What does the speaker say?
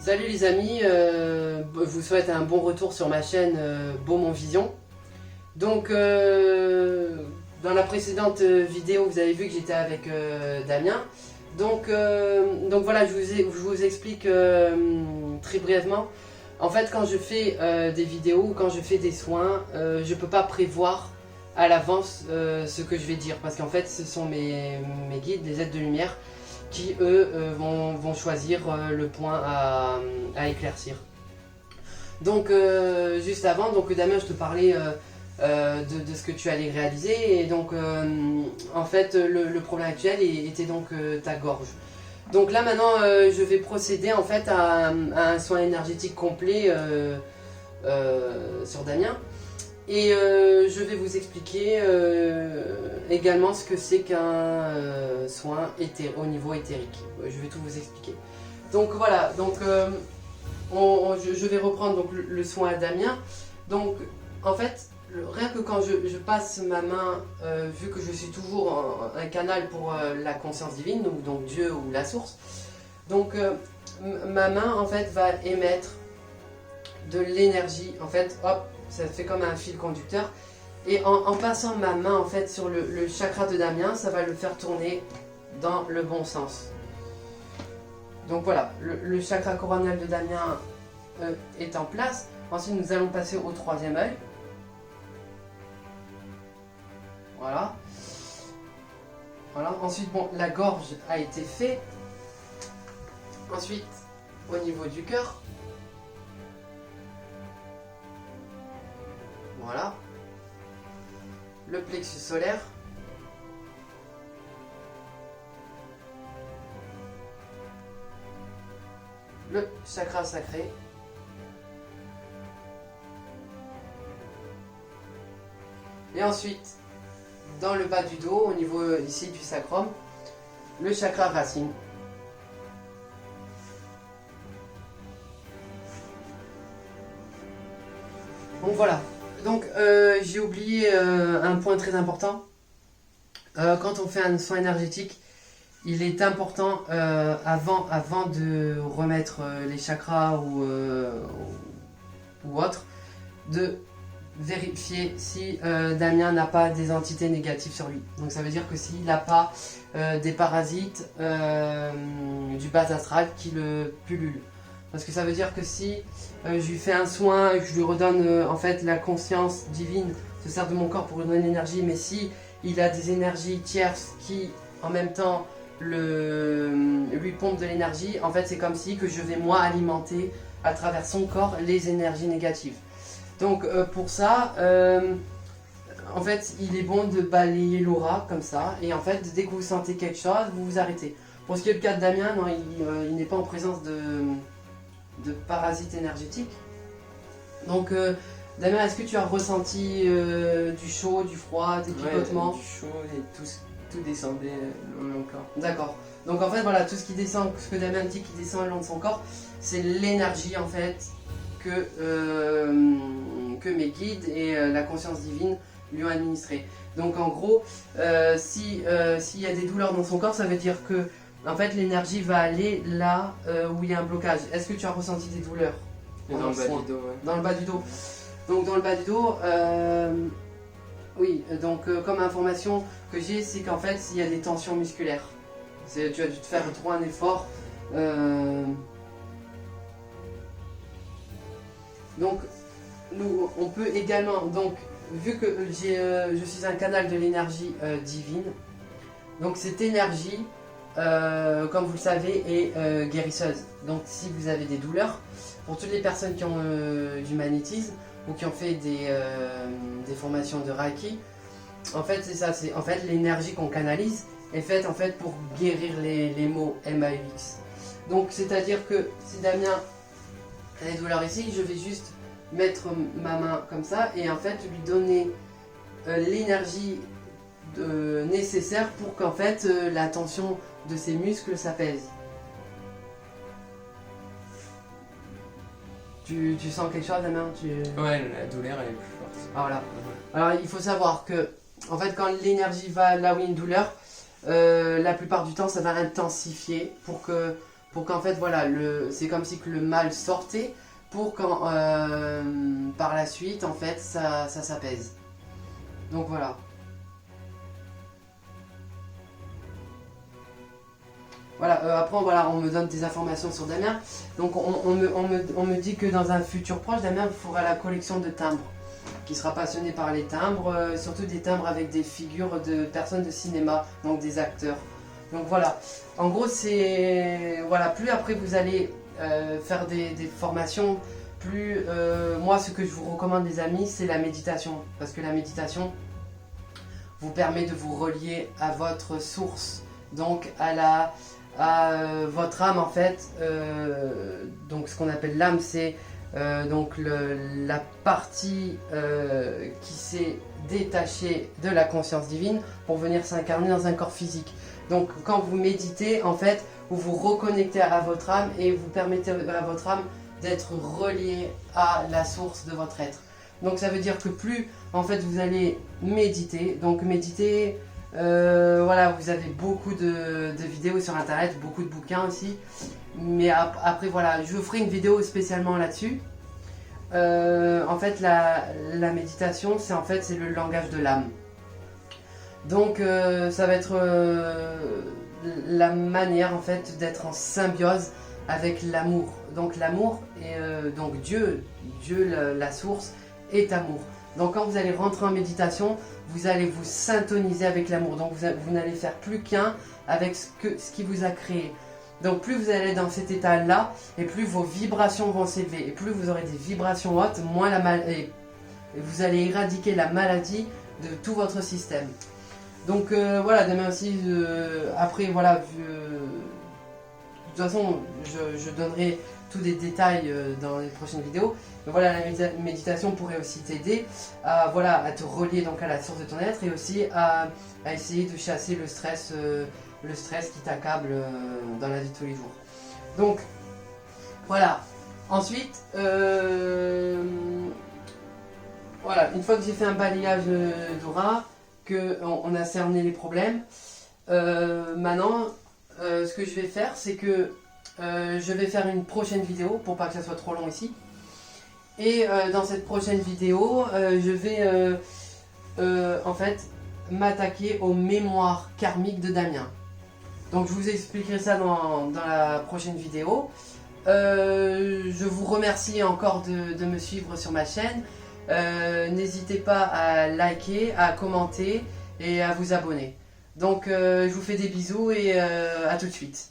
Salut les amis, je vous souhaite un bon retour sur ma chaîne Beaumont Vision. Donc dans la précédente vidéo vous avez vu que j'étais avec Damien. Donc voilà, je vous explique très brièvement. En fait quand je fais des vidéos ou quand je fais des soins, je ne peux pas prévoir à l'avance ce que je vais dire. Parce qu'en fait ce sont mes guides, les êtres de lumière, qui eux vont choisir le point à éclaircir. Donc juste avant, donc Damien, je te parlais de ce que tu allais réaliser, et donc en fait le problème actuel était donc ta gorge. Donc là maintenant je vais procéder en fait à un soin énergétique complet sur Damien. Et je vais vous expliquer également ce que c'est qu'un soin au niveau éthérique. Je vais tout vous expliquer. Donc voilà, donc, je vais reprendre donc, le soin à Damien. Donc en fait, rien que quand je passe ma main, vu que je suis toujours un canal pour la conscience divine, donc Dieu ou la source, donc ma main en fait va émettre de l'énergie, en fait, hop, ça fait comme un fil conducteur, et en passant ma main en fait sur le chakra de Damien, ça va le faire tourner dans le bon sens. Donc voilà, le chakra coronal de Damien est en place. Ensuite nous allons passer au troisième œil. Voilà. Voilà. Ensuite bon, la gorge a été faite. Ensuite au niveau du cœur. Voilà. Le plexus solaire. Le chakra sacré. Et ensuite, dans le bas du dos, au niveau ici du sacrum, le chakra racine. Donc voilà. Donc j'ai oublié un point très important. Quand on fait un soin énergétique, il est important avant de remettre les chakras ou autre, de vérifier si Damien n'a pas des entités négatives sur lui. Donc ça veut dire que s'il n'a pas des parasites du bas astral qui le pullulent. Parce que ça veut dire que si je lui fais un soin et que je lui redonne en fait la conscience divine, se sert de mon corps pour lui donner l'énergie, mais si il a des énergies tierces qui en même temps lui pompent de l'énergie, en fait c'est comme si que je vais moi alimenter à travers son corps les énergies négatives. Donc pour ça, en fait il est bon de balayer l'aura comme ça, et en fait dès que vous sentez quelque chose, vous vous arrêtez. Pour ce qui est le cas de Damien, non, il n'est pas en présence de parasites énergétiques. Donc Damien, est-ce que tu as ressenti du chaud, du froid, des picotements? Du chaud et tout descendait dans mon corps. D'accord. Donc en fait voilà, tout ce qui descend, ce que Damien dit qui descend le long de son corps, c'est l'énergie en fait que mes guides et la conscience divine lui ont administré. Donc en gros, s'il y a des douleurs dans son corps, ça veut dire que en fait, l'énergie va aller là où il y a un blocage. Est-ce que tu as ressenti des douleurs? Et dans le bas du dos, ouais. Dans le bas du dos. Donc dans le bas du dos, oui, donc comme information que j'ai, c'est qu'en fait, il y a des tensions musculaires. Tu as dû te faire trop un effort. Donc, on peut également, donc, vu que je suis un canal de l'énergie divine, donc cette énergie, comme vous le savez, est guérisseuse. Donc si vous avez des douleurs, pour toutes les personnes qui ont du magnétisme ou qui ont fait des formations de Reiki, en fait c'est ça, c'est en fait l'énergie qu'on canalise est faite en fait pour guérir les maux MAUX. Donc c'est à dire que si Damien a des douleurs ici, je vais juste mettre ma main comme ça et en fait lui donner l'énergie nécessaire pour qu'en fait la tension de ses muscles s'apaise. Tu sens quelque chose, Damien? Ouais, la douleur elle est plus forte. Voilà. Alors il faut savoir que en fait quand l'énergie va là où il y a une douleur, la plupart du temps ça va intensifier pour que pour qu'en fait voilà, c'est comme si que le mal sortait pour quand par la suite en fait ça s'apaise. Donc voilà. Voilà, après voilà, on me donne des informations sur Damien. Donc on me dit que dans un futur proche, Damien fera la collection de timbres. Qui sera passionné par les timbres, surtout des timbres avec des figures de personnes de cinéma, donc des acteurs. Donc voilà, en gros c'est... Voilà, plus après vous allez faire des formations, plus... moi ce que je vous recommande les amis, c'est la méditation. Parce que la méditation vous permet de vous relier à votre source. Donc à votre âme en fait. Donc ce qu'on appelle l'âme c'est... donc la partie qui s'est détachée de la conscience divine pour venir s'incarner dans un corps physique. Donc quand vous méditez, en fait, vous vous reconnectez à votre âme et vous permettez à votre âme d'être relié à la source de votre être. Donc ça veut dire que plus en fait vous allez méditer, donc méditer, voilà, vous avez beaucoup de vidéos sur internet, beaucoup de bouquins aussi. Mais après voilà, je vous ferai une vidéo spécialement là-dessus. En fait la méditation c'est le langage de l'âme. Donc ça va être la manière en fait d'être en symbiose avec l'amour. Donc l'amour et donc Dieu la source est amour. Donc quand vous allez rentrer en méditation, vous allez vous syntoniser avec l'amour. Donc vous n'allez faire plus qu'un avec ce qui vous a créé. Donc plus vous allez dans cet état-là, et plus vos vibrations vont s'élever. Et plus vous aurez des vibrations hautes, moins et vous allez éradiquer la maladie de tout votre système. Donc voilà, demain aussi, après voilà, de toute façon, je donnerai tous les détails dans les prochaines vidéos. Mais voilà, la méditation pourrait aussi t'aider à, voilà, à te relier donc à la source de ton être et aussi à essayer de chasser le stress qui t'accable dans la vie de tous les jours. Donc voilà. Ensuite, voilà, une fois que j'ai fait un balayage d'aura, qu'on a cerné les problèmes, maintenant ce que je vais faire c'est que je vais faire une prochaine vidéo pour pas que ça soit trop long ici. Et dans cette prochaine vidéo, je vais en fait m'attaquer aux mémoires karmiques de Damien. Donc je vous expliquerai ça dans la prochaine vidéo. Je vous remercie encore de me suivre sur ma chaîne. N'hésitez pas à liker, à commenter et à vous abonner. Donc je vous fais des bisous et à tout de suite.